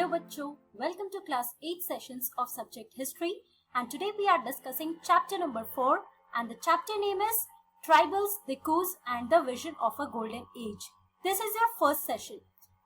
Hello bachcho, welcome to class 8 sessions of subject history, and today we are discussing chapter number 4 and the chapter name is Tribals, Dikus and the Vision of a Golden Age. This is your first session.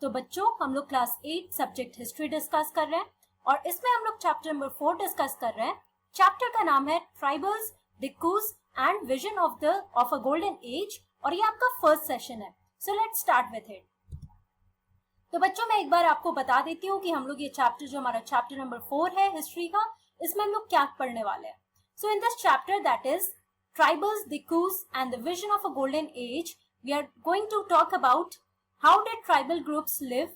तो बच्चों हम लोग class 8 subject history discuss कर रहे हैं और इसमें हम लोग चैप्टर नंबर 4 डिस्कस कर रहे हैं. चैप्टर का नाम है tribals, dikus and vision of a golden age और ये आपका फर्स्ट सेशन है. So let's start with it. तो बच्चों मैं एक बार आपको बता देती हूँ कि हम लोग ये चैप्टर जो हमारा चैप्टर नंबर 4 है हिस्ट्री का, इसमें हम लोग क्या पढ़ने वाले हैं. So in this chapter that is tribals, dikus and the vision of a golden age, we are going to talk about how did tribal groups live,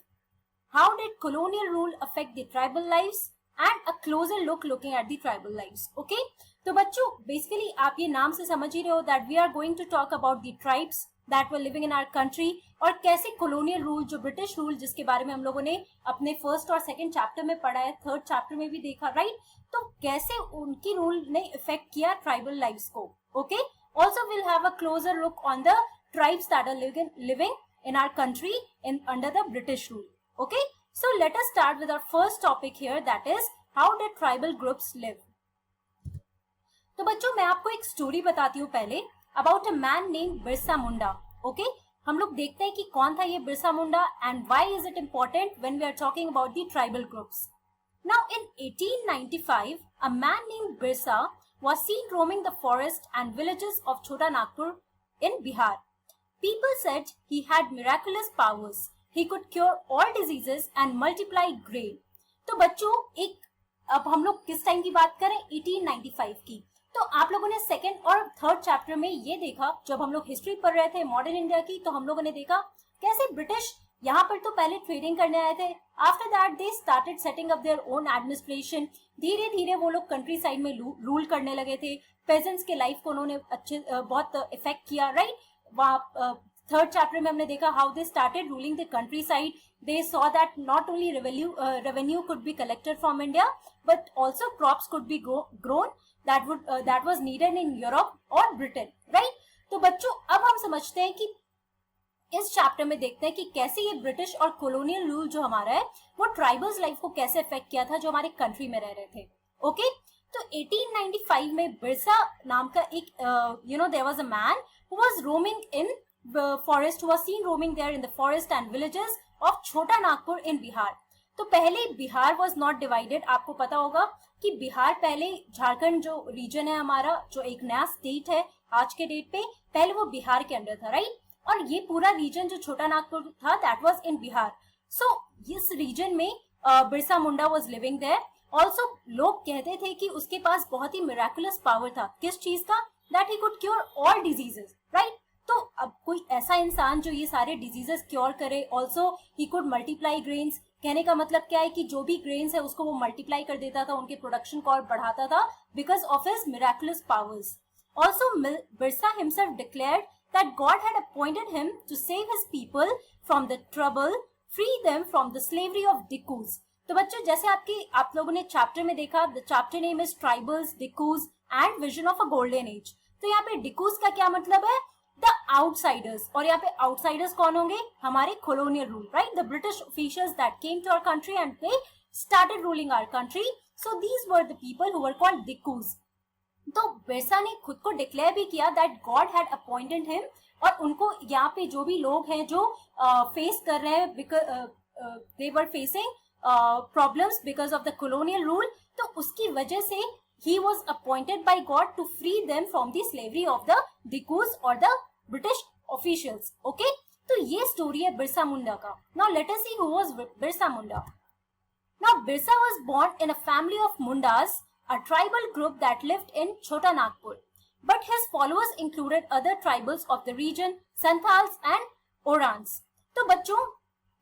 how did colonial rule affect the tribal lives and a closer looking at the tribal lives. Okay, तो बच्चों basically आप ये नाम से समझ ही रहे हो that we are going to talk about the tribes that were living in our country और कैसे colonial rule जो ब्रिटिश रूल जिसके बारे में हम लोगों ने अपने फर्स्ट और सेकंड चैप्टर में पढ़ा है, थर्ड चैप्टर में भी देखा, राइट. तो कैसे उनकी रूल ने इफेक्ट किया ट्राइबल लाइव्स को. Okay, also will have a closer look on the tribes that are living in our country under the British rule. Okay, so let us start with our first topic here, that is how did tribal groups live. तो बच्चों मैं आपको एक story बताती हूँ पहले about a man named Birsa Munda. Okay, हम लोग देखते हैं कि कौन था ये Birsa Munda and why is it important when we are talking about the tribal groups. Now in 1895 a man named Birsa was seen roaming the forest and villages of Chota Nagpur in Bihar. People said he had miraculous powers. He could cure all diseases and multiply grain. तो बच्चों अब हम लोग किस time की बात करें, 1895 की. तो आप लोगों ने सेकंड और थर्ड चैप्टर में ये देखा, जब हम लोग हिस्ट्री पढ़ रहे थे मॉडर्न इंडिया की, तो हम लोगों ने देखा कैसे ब्रिटिश यहाँ पर तो पहले ट्रेडिंग करने आए थे. After that they started setting up their own administration. धीरे धीरे वो लोग कंट्री साइड में रूल करने लगे थे. पेजेंट्स के लाइफ को उन्होंने बहुत इफेक्ट किया, राइट. थर्ड चैप्टर में हमने देखा how they started ruling the country side. They saw that not only revenue could be collected from India but also crops could be grown that was needed in Europe और Britain, right. तो बच्चों अब हम समझते हैं कि इस chapter में देखते हैं कि कैसे ये ब्रिटिश और कॉलोनियल रूल जो हमारा है वो ट्राइबल्स लाइफ को कैसे इफेक्ट किया था जो हमारे कंट्री में रह रहे थे. ओके, तो 1895 में बिरसा नाम का एक there was a man who was roaming in the forest, who was seen roaming there in the forest and villages of Chota Nagpur in Bihar. तो पहले बिहार was not divided. आपको पता होगा कि बिहार पहले झारखंड जो रीजन है हमारा, जो एक नया स्टेट है आज के डेट पे, पहले वो बिहार के अंडर था, राइट. और ये पूरा रीजन जो छोटा नागपुर था दैट वाज इन बिहार. सो इस रीजन में Birsa Munda was living there. Also लोग कहते थे कि उसके पास बहुत ही मिराकुलस पावर था. किस चीज का? That he could cure all diseases, right. तो अब कोई ऐसा इंसान जो ये सारे डिजीजेस क्योर करे, also he could multiply grains. कहने का मतलब क्या है कि जो भी ग्रेन्स है उसको वो मल्टीप्लाई कर देता था, उनके प्रोडक्शन को और बढ़ाता था because of his miraculous powers. Also Birsa himself declared that God had appointed him to save his people from the trouble, free them from the slavery of Dikus. तो बच्चों जैसे आप लोगों ने चैप्टर में देखा, the chapter name is Tribals, Dikus and Vision of a Golden Age. तो यहाँ पे Dikus का क्या मतलब है? The outsiders. और यहाँ पे outsiders कौन होंगे? हमारे colonial rule, right? The British officials that came to our country and they started ruling our country. So these were the people who were called Dikus. तो बिरसा ने खुद को डिक्लेयर भी किया that God had appointed him. और उनको यहाँ पे जो भी लोग हैं जो फेस कर रहे हैं, they were facing problems because of the colonial rule, तो उसकी वजह से he was appointed by God to free them from the slavery of the dikus और द ब्रिटिश ऑफिशियल्स. ओके, तो ये स्टोरी है बिरसा मुंडा का. Now let us see who was Birsa Munda. Now Birsa was born in a family of Mundas, a tribal group that lived in Chota Nagpur. But his followers included other tribals of the region, Santals and Orans. तो बच्चों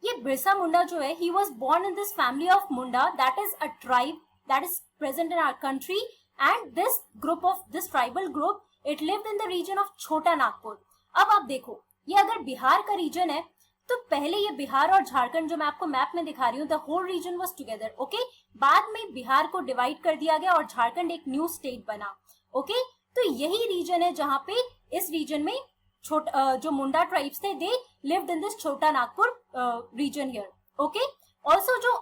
ये बिरसा मुंडा जो है, he was born in this family of Munda, that is a tribe that is present in our country, and this tribal group, it lived in the region of Chota Nagpur. अब आप देखो, ये अगर बिहार का रीजन है तो पहले ये बिहार और झारखंड जो मैं आपको मैप में दिखा रही हूँ, the whole region was together. Okay, बाद में बिहार को डिवाइड कर दिया गया और झारखंड एक न्यू स्टेट बना. ओके, तो यही रीजन है जहां पे इस रीजन में जो मुंडा ट्राइब्स थे, they lived in this Chota Nagpur region here. Okay, also जो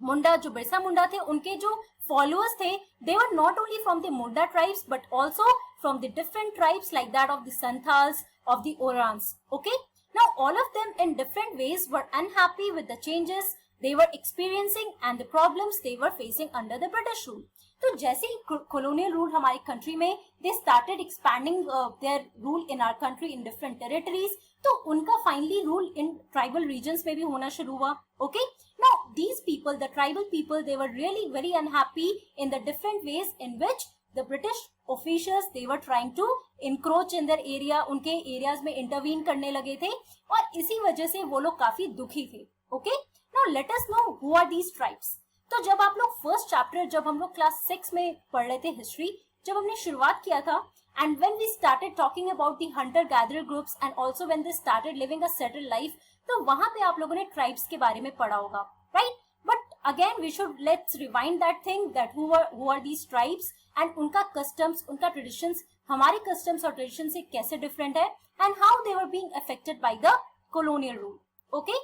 मुंडा, जो बिरसा मुंडा थे, उनके जो फॉलोअर्स थे, they were not only from the Munda tribes but also from the different tribes like that of the Santhals, of the Orans. Okay, now all of them in different ways were unhappy with the changes they were experiencing and the problems they were facing under the British rule. तो जैसे ही colonial rule हमारी country में, they started expanding their rule in our country in different territories, तो उनका finally rule in tribal regions में भी होना शुरू हुआ. Okay, now these people, the tribal people, they were really very unhappy in the different ways in which the British officials, they were trying to encroach in their area, उनके areas में intervene करने लगे थे, और इसी वजह से वो लोग काफी दुखी थे. Okay, now let us know who are these tribes. तो जब आप लोग फर्स्ट चैप्टर, जब हम लोग क्लास 6 में पढ़ रहे थे हिस्ट्री, जब हमने शुरुआत किया था, and when we started talking about the hunter gatherer groups and also when they started living a settled life, तो वहां पे आप लोगों ने ट्राइब्स के बारे में पढ़ा होगा, right? But again we should let's rewind that thing that who are these tribes and उनका कस्टम्स, उनका ट्रेडिशंस हमारे कस्टम्स और ट्रेडिशन से कैसे डिफरेंट है, and how they were being affected by the colonial rule. Okay,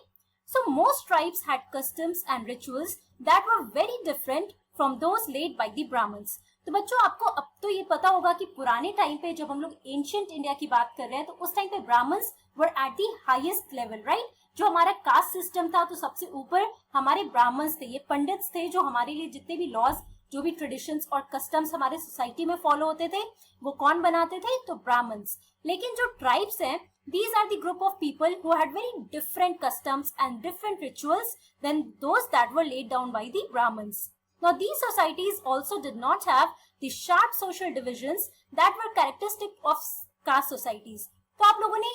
so most tribes had customs and rituals that were very different from those laid by the Brahmins. तो बच्चों, आपको अब तो ये पता होगा कि पुराने टाइम पे जब हम लोग एंशियंट इंडिया की बात कर रहे हैं, तो उस टाइम पे Brahmans were at the highest level, right? जो हमारा कास्ट सिस्टम था, तो सबसे ऊपर हमारे ब्राह्मण्स थे, ये पंडित्स थे, जो हमारे लिए जितने भी लॉज, जो भी ट्रेडिशंस और कस्टम्स हमारे सोसाइटी में फॉलो होते थे, वो कौन बनाते थे? तो ब्राह्मण्स. लेकिन जो ट्राइब्स हैं, these are the group of people who had very different customs and different rituals than those that were laid down by the Brahmins. Now these societies also did not have the sharp social divisions that were characteristic of caste societies. तो आप लोगों ने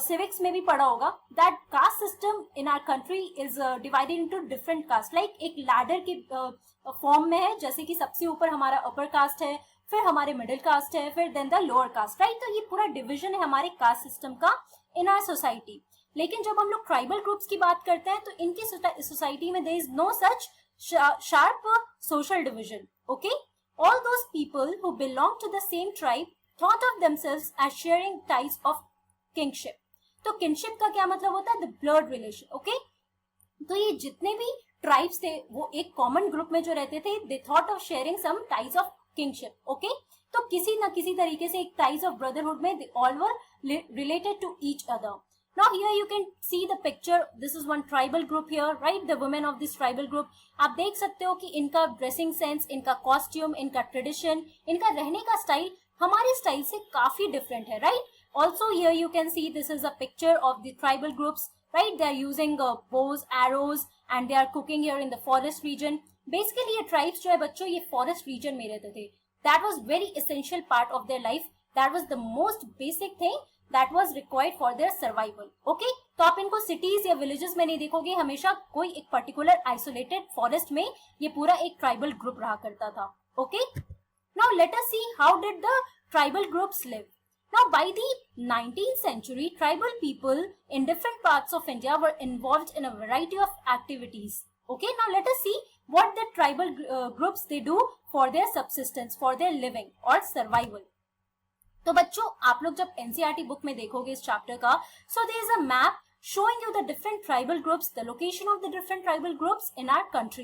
civics में भी पढ़ा होगा that caste system in our country is divided into different caste, like एक ladder के फॉर्म में है, जैसे कि सबसे ऊपर हमारा अपर कास्ट है, फिर हमारे मिडिल कास्ट है, फिर then the lower caste, right? तो ये पूरा डिवीजन है हमारे कास्ट सिस्टम का इन आवर सोसाइटी. लेकिन जब हम लोग ट्राइबल ग्रुप्स की बात करते हैं, तो इनकी सोसाइटी में there is no such sharp social division. Okay, all those people who belong to the same tribe thought of themselves as sharing ties of kingship. तो kinship का क्या मतलब होता है? The blood relation. Okay, तो ये जितने भी ट्राइब्स थे, वो एक कॉमन ग्रुप में जो रहते थे, they thought of sharing some ties of kingship. Okay, तो किसी ना किसी तरीके से एक ties of brotherhood में they all were related to each other. Now here you can see the picture. This is one tribal group here, right? The women of this tribal group. आप देख सकते हो कि इनका ड्रेसिंग सेंस, इनका costume, इनका tradition, इनका रहने का स्टाइल हमारे स्टाइल से काफी डिफरेंट है, right? Also here you can see this is a picture of the tribal groups, right? They are using bows, arrows, and they are cooking here in the forest region. Basically ये tribes जो है बच्चों, ये forest region में रहते थे. That was very essential part of their life. That was the most basic thing that was required for their survival. Okay, तो आप इनको cities या villages में नहीं देखोगे, हमेशा कोई एक particular isolated forest में ये पूरा एक tribal group रहा करता था. Okay, now let us see how did the tribal groups live. Now by the 19th century, tribal people in different parts of India were involved in a variety of activities. Okay, now let us see what the tribal groups they do for their subsistence, for their living or survival. तो बच्चों, आप लोग जब NCERT book में देखोगे इस chapter का, so there is a map showing you the different tribal groups, the location of the different tribal groups in our country.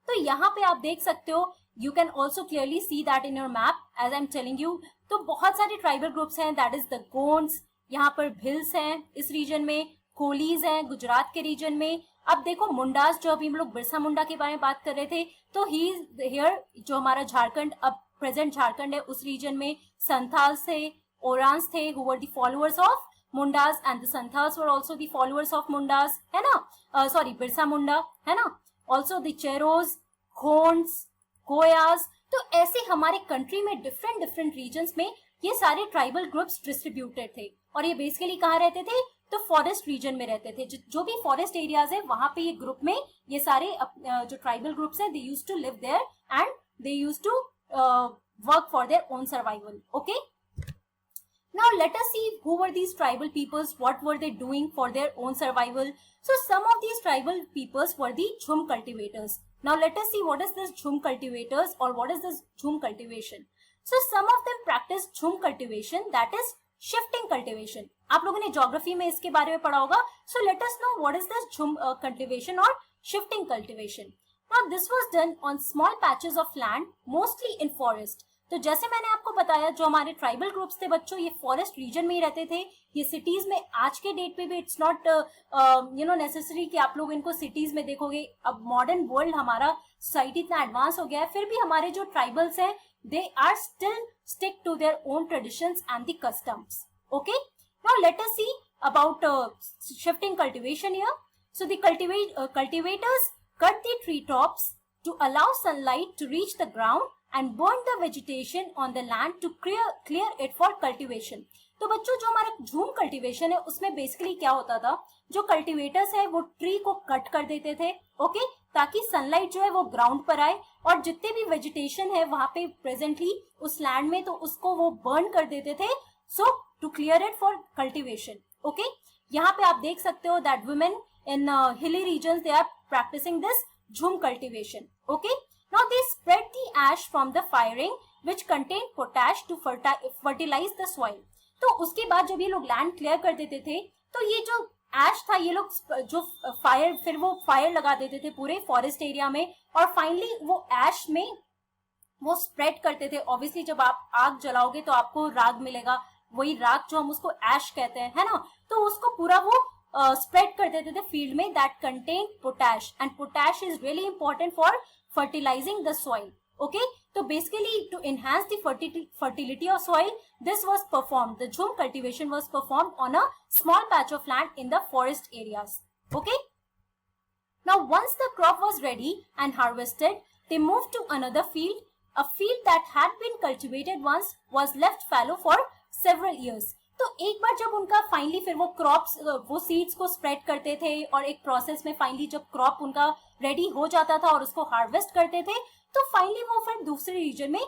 तो यहाँ पे आप देख सकते हो, you can also clearly see that in your map as I am telling you. तो बहुत सारे ट्राइबल ग्रुप्स हैं, दैट इज द गोंड्स, यहाँ पर भिल्स हैं इस रीजन में, कोलीज हैं गुजरात के रीजन में. अब देखो मुंडास, जो अभी हम लोग बिरसा मुंडा के बारे में बात कर रहे थे, तो ही हियर जो हमारा झारखंड, अब प्रेजेंट झारखंड है, उस रीजन में संथाल्स थे, ओरांस थे, who were the followers of Mundas, and the Santhals were also the followers of Mundas, है ना? Sorry, बिरसा मुंडा, है ना? Also the Cheros, Khonds, Koyas. तो ऐसे हमारे कंट्री में डिफरेंट डिफरेंट रीजन्स में ये सारे ट्राइबल ग्रुप्स डिस्ट्रीब्यूटेड थे, और ये बेसिकली कहाँ रहते थे? तो फॉरेस्ट रीजन में रहते थे. जो भी फॉरेस्ट एरियाज है, वहां पे ये ग्रुप में ये सारे जो ट्राइबल ग्रुप्स हैं, they used to live there and they used to work for their own survival. Okay, now let us see who were these tribal peoples, what were they doing for their own survival. So some of these tribal peoples were the Jhum cultivators. Now let us see what is this Jhum cultivators, or what is this Jhum cultivation. So some of them practiced Jhum cultivation, that is shifting cultivation. आप लोगों ने geography में इसके बारे में पढ़ा होगा. So let us know what is this Jhum cultivation or shifting cultivation. Now this was done on small patches of land, mostly in forest. तो जैसे मैंने आपको बताया, जो हमारे ट्राइबल ग्रुप्स थे बच्चों, ये फॉरेस्ट रीजन में ही रहते थे. ये सिटीज में आज के डेट पे भी इट्स नॉट नेसेसरी कि आप लोग इनको सिटीज में देखोगे. अब मॉडर्न वर्ल्ड, हमारा सोसाइटी इतना एडवांस हो गया है, फिर भी हमारे जो ट्राइबल्स हैं, they are still stick to their own traditions and the customs. Okay, now let us see about shifting cultivation here. So the cultivators cut the tree tops to allow sunlight to reach the ground and burn the vegetation on the land to clear it for cultivation. तो बच्चों, जो हमारा झूम cultivation है उसमें basically क्या होता था, जो कल्टीवेटर्स है वो ट्री को कट कर देते थे, ओके, ताकि सनलाइट जो है वो ग्राउंड पर आए और जितने भी वेजिटेशन है वहां पे प्रेजेंटली उस लैंड में, तो उसको वो बर्न कर देते थे, so to clear it for cultivation. Okay, यहाँ पे आप देख सकते हो that women in hilly regions they are practising this jhum cultivation. Okay, now they spread the ash from the firing which contained potash to fertilize the soil. तो उसके बाद जब ये लोग लैंड क्लियर कर देते थे, तो ये जो एश था, ये लोग जो फायर, फिर वो फायर लगा देते थे पूरे फॉरेस्ट एरिया में, और फाइनली वो एश में वो स्प्रेड करते थे. ऑब्वियसली जब आप आग जलाओगे तो आपको राग मिलेगा, वही राग जो हम उसको एश कहते हैं, है ना. तो उसको पूरा वो स्प्रेड कर देते थे फील्ड में, that contain potash, and potash is really important for fertilizing the soil. Okay, so basically to enhance the fertility of soil, this was performed, the jhum cultivation was performed on a small patch of land in the forest areas. Okay, now once the crop was ready and harvested, they moved to another field. A field that had been cultivated once was left fallow for several years. तो एक बार जब उनका finally, फिर वो crops, वो seeds को spread करते थे, और एक प्रोसेस में फाइनली जब क्रॉप उनका रेडी हो जाता था और उसको हार्वेस्ट करते थे, तो फाइनली वो फिर दूसरे रीजन में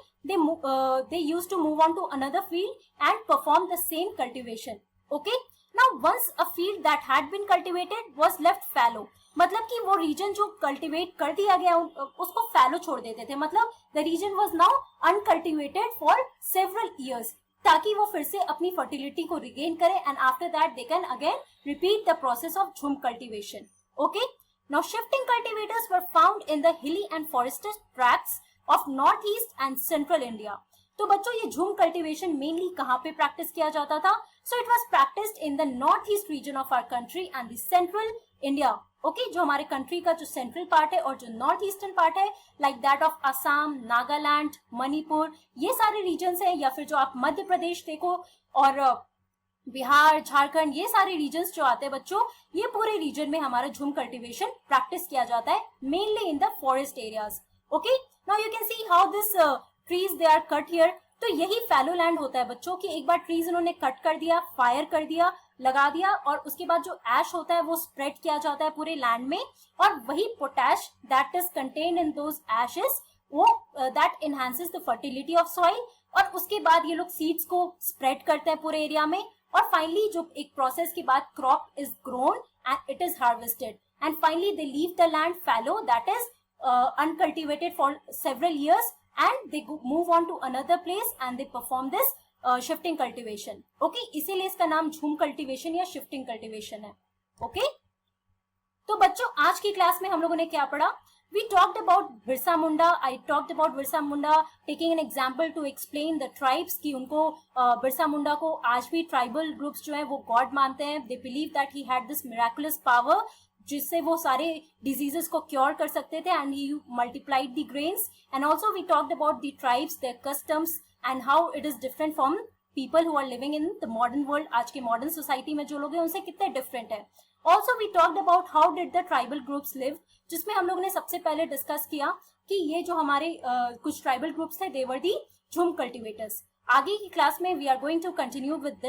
they used to move on to another field and perform the same cultivation. Okay, now once a field that had been cultivated was left fallow, मतलब कि वो रीजन जो कल्टीवेट कर दिया गया उसको फैलो छोड़ देते थे, मतलब the region was now uncultivated for several years, ताकि वो फिर से अपनी फर्टिलिटी को रिगेन करे, and after that they can again repeat the process of jhum cultivation. Okay, now shifting cultivators were found in the hilly and forested tracts of north east and central India. तो बच्चों, ये झूम cultivation mainly कहाँ पे practice किया जाता था? So it was practised in the north east region of our country and the central India. Okay, जो हमारे कंट्री का जो सेंट्रल पार्ट है और जो नॉर्थ ईस्टर्न पार्ट है, like that of Assam, Nagaland, Manipur, ये सारे रीजन्स हैं, या फिर जो आप मध्य प्रदेश देखो, और बिहार, झारखंड, ये सारे रीजन्स जो आते हैं बच्चों, ये पूरे रीजन में हमारा झूम कल्टीवेशन प्रैक्टिस किया जाता है, mainly in the forest areas. Okay, now you can see how this trees they are cut here. तो यही फैलो लैंड होता है बच्चों, कि एक बार ट्रीज उन्होंने कट कर दिया, फायर कर दिया, लगा दिया, और उसके बाद जो एश होता है वो स्प्रेड किया जाता है पूरे लैंड में, और वही potash that is contained in those ashes, वो that enhances the fertility of soil, और उसके बाद ये लोग सीड्स को स्प्रेड करते हैं पूरे एरिया में, और फाइनली जो एक प्रोसेस के बाद crop is grown and it is harvested, and finally they leave the land fallow, that is uncultivated for several years, and they move on to another place and they perform this shifting cultivation. Okay, इसीलिए इसका नाम झूम cultivation या shifting cultivation है. Okay, तो बच्चों, आज की क्लास में हम लोगों ने क्या पढ़ा? We talked about Birsa Munda. I talked about Birsa Munda, taking an example to explain the tribes कि उनको बिरसा मुंडा को आज भी ट्राइबल ग्रुप्स जो है वो गॉड मानते हैं. They believe that he had this miraculous power जिससे वो सारे डिजीजेस को क्योर कर सकते थे, and he multiplied the grains. And also we talked about the tribes, their customs, and how it is different from people who are living in the modern world. आज के modern society में जो लोग हैं उनसे कितने डिफरेंट है. Also we talked about how did the tribal groups live, जिसमें हम लोग ने सबसे पहले डिस्कस किया कि ये जो हमारे कुछ ट्राइबल ग्रुप्स थे, दे वर दी झूम कल्टीवेटर्स. आगे की क्लास में we are going to continue with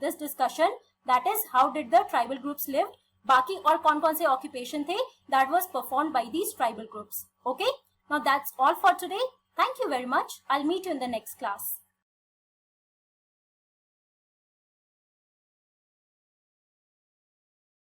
this discussion, that is how did the tribal groups live, बाकी और कौन कौन से ऑक्यूपेशन थे that was performed by these tribal groups. Okay, now that's all for today. Thank you very much. I will meet you in the next class.